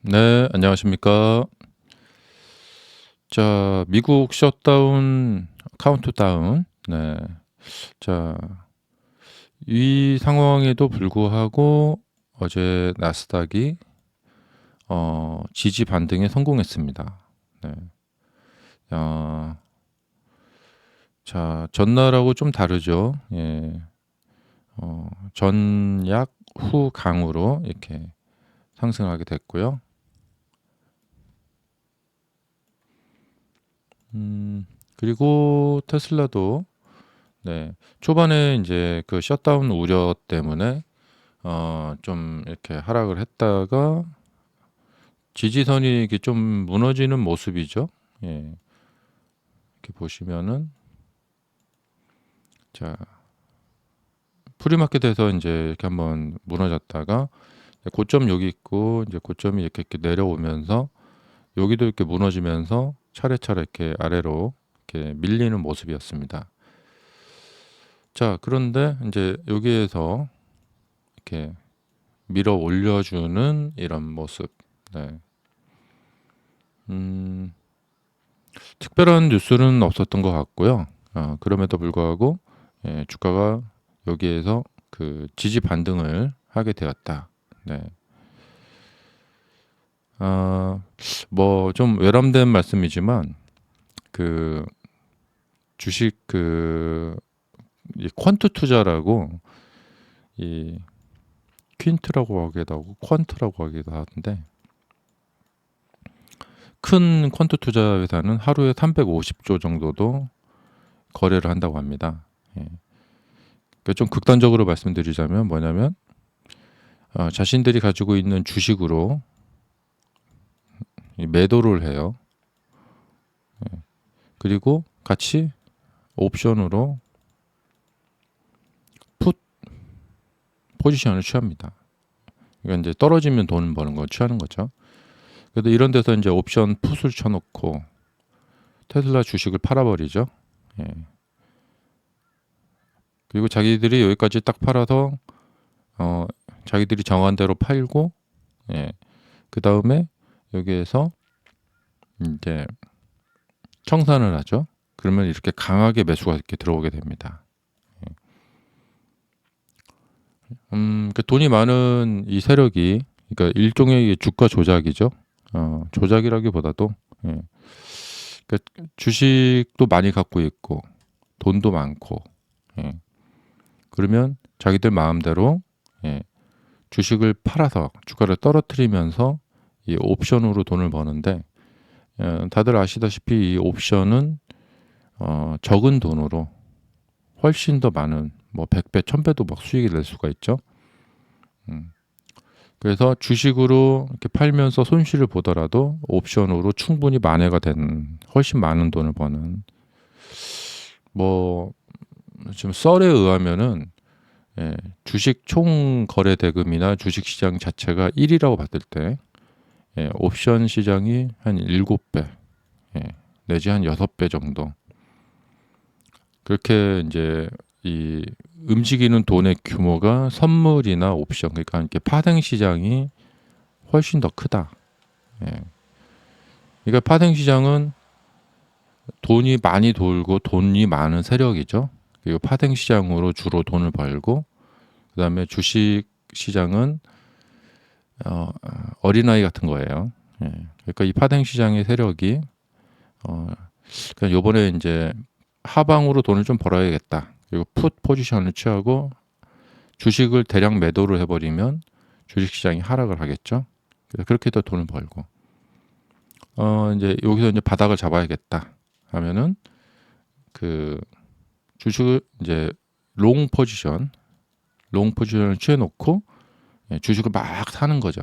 네, 안녕하십니까. 자, 미국 셧다운 카운트다운. 네. 자, 이 상황에도 불구하고 어제 나스닥이 지지 반등에 성공했습니다. 네. 어, 자, 전날하고 좀 다르죠. 예. 전약 후 강으로 이렇게 상승하게 됐고요. 그리고 테슬라도 네. 초반에 이제 그 셧다운 우려 때문에 좀 이렇게 하락을 했다가 지지선이 이렇게 좀 무너지는 모습이죠. 예. 이렇게 보시면은 자, 프리마켓에서 이제 이렇게 한번 무너졌다가 고점 여기 있고 이제 고점이 이렇게 내려오면서 여기도 이렇게 무너지면서 차례차례 이렇게 아래로 이렇게 밀리는 모습이었습니다. 자, 그런데 이제 여기에서 이렇게 밀어 올려주는 이런 모습. 네. 음, 특별한 뉴스는 없었던 것 같고요. 그럼에도 불구하고 주가가 여기에서 그 지지 반등을 하게 되었다. 네. 뭐 좀 외람된 말씀이지만 그 주식 이 퀀트 투자라고 이 퀸트라고 하기도 하고 퀀트라고 하기도 하는데 큰 퀀트 투자 회사는 하루에 350조 정도도 거래를 한다고 합니다. 예. 그러니까 좀 극단적으로 말씀드리자면 뭐냐면 자신들이 가지고 있는 주식으로 매도를 해요. 그리고 같이 옵션으로 풋 포지션을 취합니다. 그러니까 이제 떨어지면 돈 버는 거 취하는 거죠. 그래도 이런 데서 이제 옵션 풋을 쳐놓고 테슬라 주식을 팔아버리죠. 예. 그리고 자기들이 여기까지 딱 팔아서 자기들이 정한 대로 팔고, 예. 그 다음에 여기에서 이제 청산을 하죠. 그러면 이렇게 강하게 매수가 이렇게 들어오게 됩니다. 그 돈이 많은 이 세력이, 그러니까 일종의 주가 조작이죠. 조작이라기보다도, 예. 그러니까 주식도 많이 갖고 있고, 돈도 많고, 예. 그러면 자기들 마음대로, 예. 주식을 팔아서 주가를 떨어뜨리면서 이 옵션으로 돈을 버는데, 다들 아시다시피 이 옵션은 적은 돈으로 훨씬 더 많은 뭐 100배, 1000배도 막 수익이 낼 수가 있죠. 음. 그래서 주식으로 이렇게 팔면서 손실을 보더라도 옵션으로 충분히 만회가 된 훨씬 많은 돈을 버는 뭐 지금 썰에 의하면은 주식 총 거래 대금이나 주식 시장 자체가 1이라고 봤을 때 옵션 시장이 한 7배 내지 한 6배 정도 그렇게 이제 이 움직이는 돈의 규모가 선물이나 옵션 그러니까 이렇게 파생 시장이 훨씬 더 크다. 예. 그러니까 파생 시장은 돈이 많이 돌고 돈이 많은 세력이죠. 그리고 파생 시장으로 주로 돈을 벌고 그다음에 주식 시장은 어린아이 같은 거예요. 예. 그러니까 이 파생 시장의 세력이 그러니까 요번에 이제 하방으로 돈을 좀 벌어야겠다. 그리고 풋 포지션을 취하고 주식을 대량 매도를 해버리면 주식시장이 하락을 하겠죠. 그래서 그렇게 해서 돈을 벌고 이제 여기서 이제 바닥을 잡아야겠다 하면은 그 주식을 이제 롱 포지션을 취해놓고 주식을 막 사는 거죠.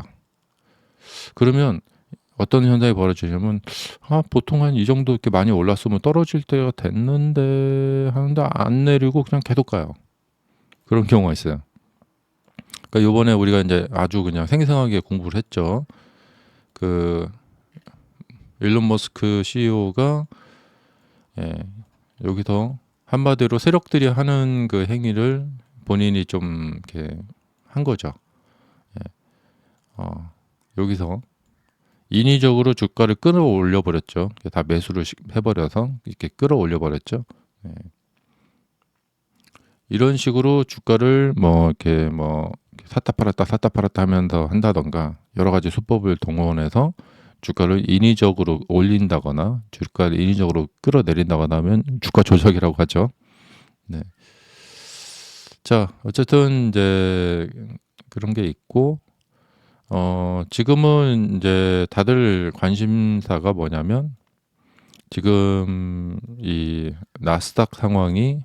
그러면 어떤 현상이 벌어지냐면 보통 한 이 정도 이렇게 많이 올랐으면 떨어질 때가 됐는데 하는데 안 내리고 그냥 계속 가요. 그런 경우가 있어요. 그러니까 요번에 우리가 이제 아주 그냥 생생하게 공부를 했죠. 그 일론 머스크 CEO가 여기서 한마디로 세력들이 하는 그 행위를 본인이 좀 이렇게 한 거죠. 여기서 인위적으로 주가를 끌어올려 버렸죠. 다 매수를 해버려서 이렇게 끌어올려 버렸죠. 예. 이런 식으로 주가를 뭐 이렇게 뭐 샀다 팔았다 하면서 한다던가 여러 가지 수법을 동원해서 주가를 인위적으로 올린다거나 주가를 인위적으로 끌어내린다거나 하면 주가 조작이라고 하죠. 네. 자, 어쨌든 이제 그런 게 있고 지금은 이제 다들 관심사가 뭐냐면 지금 이 나스닥 상황이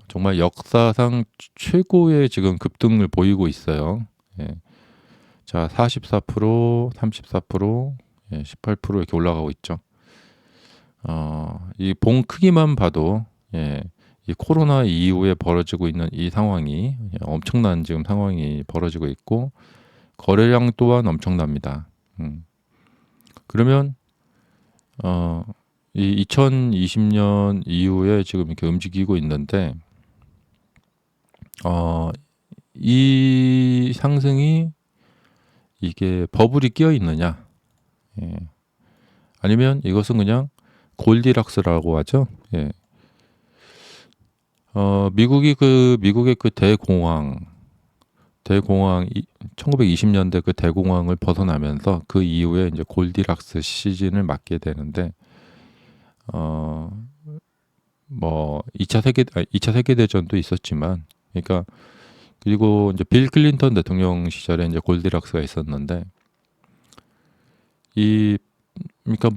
정말 역사상 최고의 지금 급등을 보이고 있어요. 예. 자, 44%, 34%, 18% 이렇게 올라가고 있죠. 이 봉 크기만 봐도 이 코로나 이후에 벌어지고 있는 이 상황이 엄청난 지금 상황이 벌어지고 있고 거래량 또한 엄청납니다. 그러면 이 2020년 이후에 지금 이렇게 움직이고 있는데 이 상승이 이게 버블이 끼어 있느냐? 예. 아니면 이것은 그냥 골디락스라고 하죠. 예. 미국의 그 대공황 1920년대 그 대공황을 벗어나면서 그 이후에 이제 골디락스 시즌을 맞게 되는데 뭐 2차 세계 대전도 있었지만 그러니까 그리고 이제 빌 클린턴 대통령 시절에 이제 골디락스가 있었는데 그러니까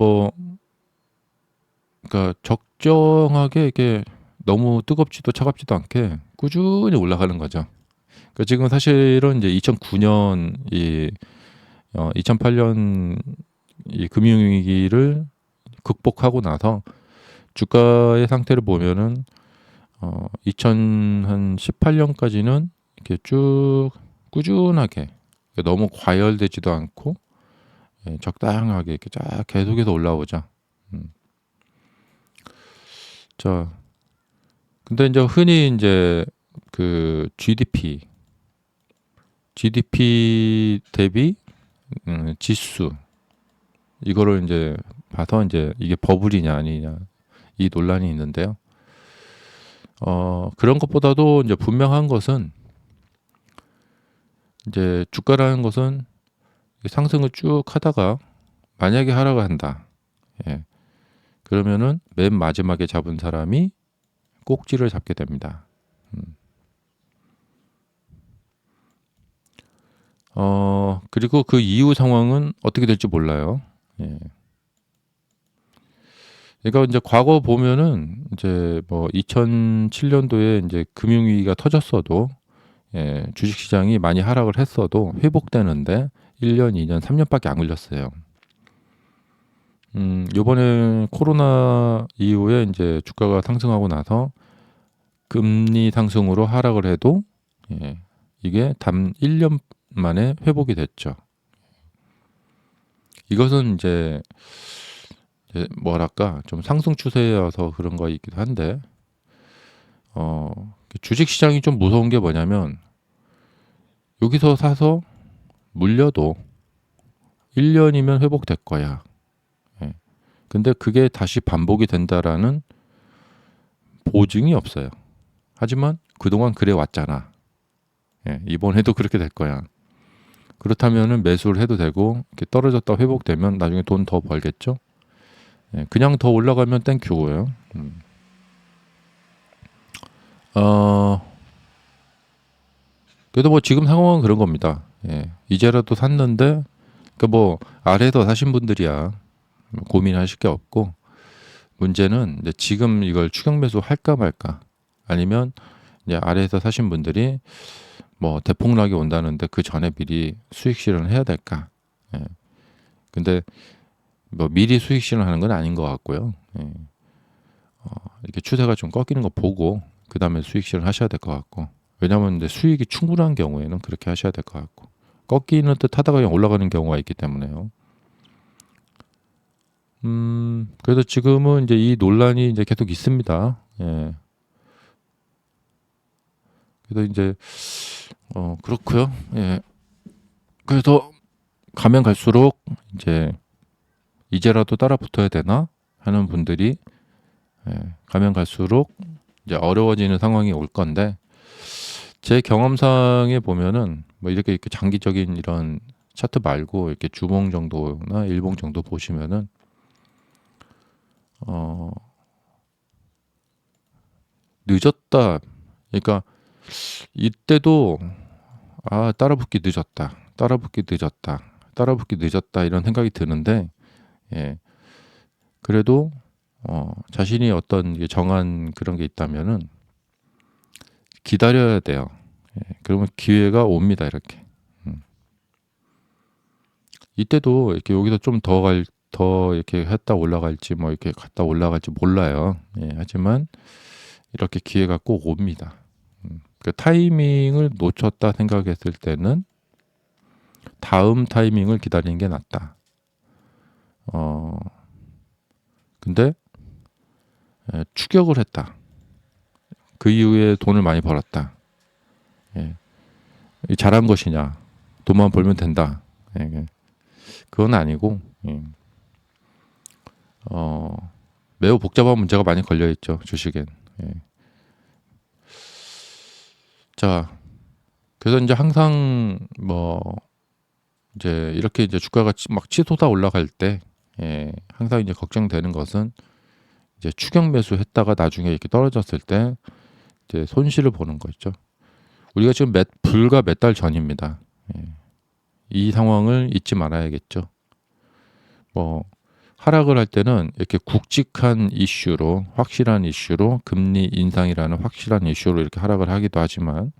그러니까 적정하게 이렇게 너무 뜨겁지도 차갑지도 않게 꾸준히 올라가는 거죠. 그러니까 지금 사실은 이제 2009년 2008년 이 금융위기를 극복하고 나서 주가의 상태를 보면은 2018년까지는 이렇게 쭉 꾸준하게 너무 과열되지도 않고 적당하게 이렇게 쫙 계속해서 올라오죠. 자, 근데 이제 흔히 이제 그 GDP 대비 지수 이거를 이제 봐서 이제 이게 버블이냐 아니냐 이 논란이 있는데요. 그런 것보다도 이제 분명한 것은 이제 주가라는 것은 상승을 쭉 하다가 만약에 하락을 한다. 예. 그러면은 맨 마지막에 잡은 사람이 꼭지를 잡게 됩니다. 그리고 그 이후 상황은 어떻게 될지 몰라요. 예. 그러니까 이제 과거 보면은 이제 뭐 2007년도에 이제 금융위기가 터졌어도 주식시장이 많이 하락을 했어도 회복되는데 1년, 2년, 3년밖에 안 걸렸어요. 요번에 코로나 이후에 이제 주가가 상승하고 나서 금리 상승으로 하락을 해도 이게 단 1년 만에 회복이 됐죠. 이것은 이제 뭐랄까 좀 상승 추세여서 그런 거 있기도 한데 주식 시장이 좀 무서운 게 뭐냐면 여기서 사서 물려도 1년이면 회복될 거야. 예. 근데 그게 다시 반복이 된다라는 보증이 없어요. 하지만 그동안 그래 왔잖아. 예. 이번에도 그렇게 될 거야. 그렇다면은 매수를 해도 되고 이렇게 떨어졌다 회복되면 나중에 돈 더 벌겠죠. 예. 그냥 더 올라가면 땡큐고요. 그래도 뭐 지금 상황은 그런 겁니다. 예. 이제라도 샀는데 그 뭐 아래에서 사신 분들이야 고민하실 게 없고 문제는 이제 지금 이걸 추격 매수 할까 말까 아니면 이제 아래에서 사신 분들이 뭐 대폭락이 온다는데 그 전에 미리 수익 실현을 해야 될까? 예. 근데 뭐 미리 수익 실현하는 건 아닌 것 같고요. 예. 이렇게 추세가 좀 꺾이는 거 보고 그 다음에 수익 실현 하셔야 될 것 같고 왜냐하면 이제 수익이 충분한 경우에는 그렇게 하셔야 될 것 같고 꺾이는 듯 하다가 그냥 올라가는 경우가 있기 때문에요. 그래서 지금은 이제 이 논란이 이제 계속 있습니다. 예. 그래서 이제 그렇고요. 예. 그래서 가면 갈수록 이제라도 따라 붙어야 되나 하는 분들이 가면 갈수록 이제 어려워지는 상황이 올 건데, 제 경험상에 보면은 뭐 이렇게 장기적인 이런 차트 말고 이렇게 주봉 정도나 일봉 정도 보시면은 늦었다. 그러니까 이때도 따라붙기 늦었다. 따라붙기 늦었다. 따라붙기 늦었다 이런 생각이 드는데, 그래도 자신이 어떤 정한 그런 게 있다면은 기다려야 돼요. 그러면 기회가 옵니다. 이렇게. 이때도 이렇게 여기서 좀 더 이렇게 했다 올라갈지 뭐 이렇게 갔다 올라갈지 몰라요. 하지만 이렇게 기회가 꼭 옵니다. 그 타이밍을 놓쳤다 생각했을 때는 다음 타이밍을 기다리는 게 낫다. 근데 추격을 했다. 그 이후에 돈을 많이 벌었다. 잘한 것이냐? 돈만 벌면 된다. 그건 아니고, 매우 복잡한 문제가 많이 걸려 있죠, 주식엔. 자, 그래서 이제 항상 이제 이렇게 이제 주가가 막 치솟아 올라갈 때, 항상 이제 걱정되는 것은 이제 추격 매수했다가 나중에 이렇게 떨어졌을 때 이제 손실을 보는 거 있죠. 우리가 지금 불과 몇 달 전입니다. 이 상황을 잊지 말아야겠죠. 하락을 할 때는 이렇게 굵직한 이슈로, 확실한 이슈로, 금리 인상이라는 확실한 이슈로 이렇게 하락을 하기도 하지만,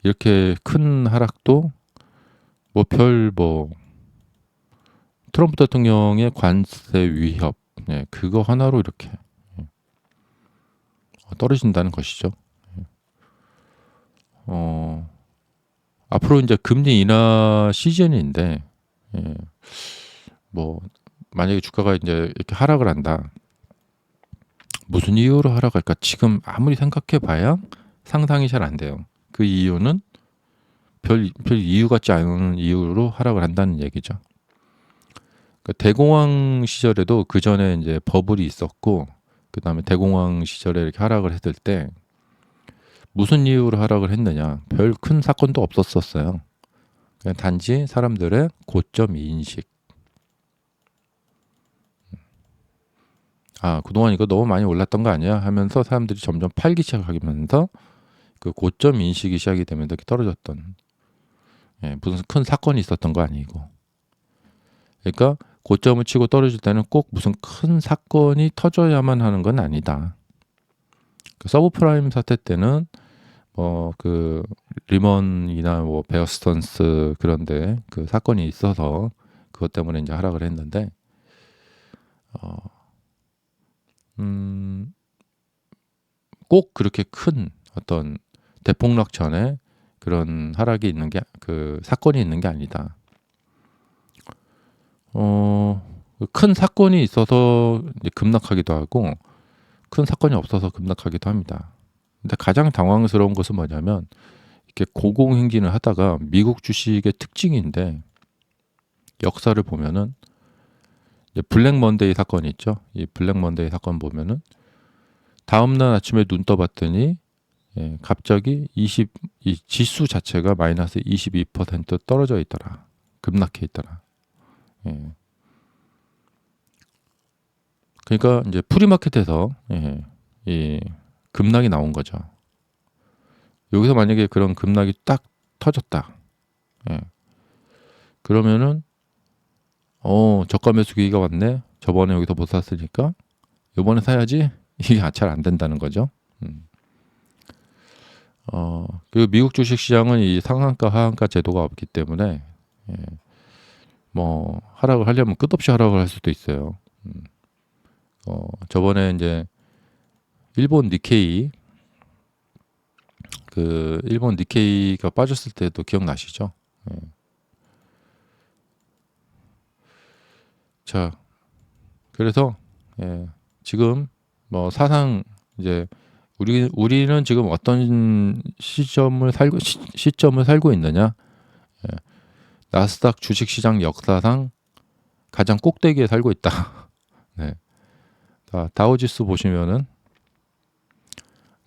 이렇게 큰 하락도 트럼프 대통령의 관세 위협, 그거 하나로 이렇게 떨어진다는 것이죠. 앞으로 이제 금리 인하 시즌인데, 만약에 주가가 이제 이렇게 하락을 한다. 무슨 이유로 하락할까? 지금 아무리 생각해봐야 상상이 잘 안 돼요. 그 이유는 별 이유 같지 않은 이유로 하락을 한다는 얘기죠. 그러니까 대공황 시절에도 그 전에 이제 버블이 있었고, 그 다음에 대공황 시절에 이렇게 하락을 했을 때 무슨 이유로 하락을 했느냐? 별 큰 사건도 없었어요. 그냥 단지 사람들의 고점 인식. 그동안 이거 너무 많이 올랐던 거 아니야? 하면서 사람들이 점점 팔기 시작하면서 그 고점 인식이 시작이 되면서 이렇게 떨어졌던, 무슨 큰 사건이 있었던 거 아니고. 그러니까 고점을 치고 떨어질 때는 꼭 무슨 큰 사건이 터져야만 하는 건 아니다. 그 서브프라임 사태 때는 그 리먼이나 베어스턴스 그런데 그 사건이 있어서 그것 때문에 이제 하락을 했는데, 꼭 그렇게 큰 어떤 대폭락 전에 그런 하락이 있는 게, 그 사건이 있는 게 아니다. 큰 사건이 있어서 이제 급락하기도 하고, 큰 사건이 없어서 급락하기도 합니다. 근데 가장 당황스러운 것은 뭐냐면, 이렇게 고공행진을 하다가 미국 주식의 특징인데, 역사를 보면은 이제 블랙 먼데이 사건이 있죠. 이 블랙 먼데이 사건 보면은 다음날 아침에 눈 떠봤더니 갑자기 이 지수 자체가 마이너스 22% 떨어져 있더라. 급락해 있더라. 그러니까 이제 프리마켓에서 이 급락이 나온 거죠. 여기서 만약에 그런 급락이 딱 터졌다. 그러면은 저가 매수 기회가 왔네. 저번에 여기서 못 샀으니까 이번에 사야지. 이게 잘 안 된다는 거죠. 그리고 미국 주식 시장은 이 상한가 하한가 제도가 없기 때문에 하락을 하려면 끝없이 하락을 할 수도 있어요. 저번에 이제 일본 니케이 일본 니케이가 빠졌을 때도 기억나시죠? 자, 그래서 지금 사상 이제 우리는 지금 어떤 시점을 살고 있느냐? 나스닥 주식시장 역사상 가장 꼭대기에 살고 있다. 네. 자, 다우지수 보시면은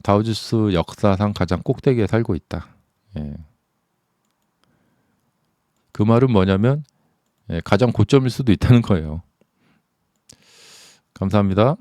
다우지수 역사상 가장 꼭대기에 살고 있다. 예. 그 말은 뭐냐면 가장 고점일 수도 있다는 거예요. 감사합니다.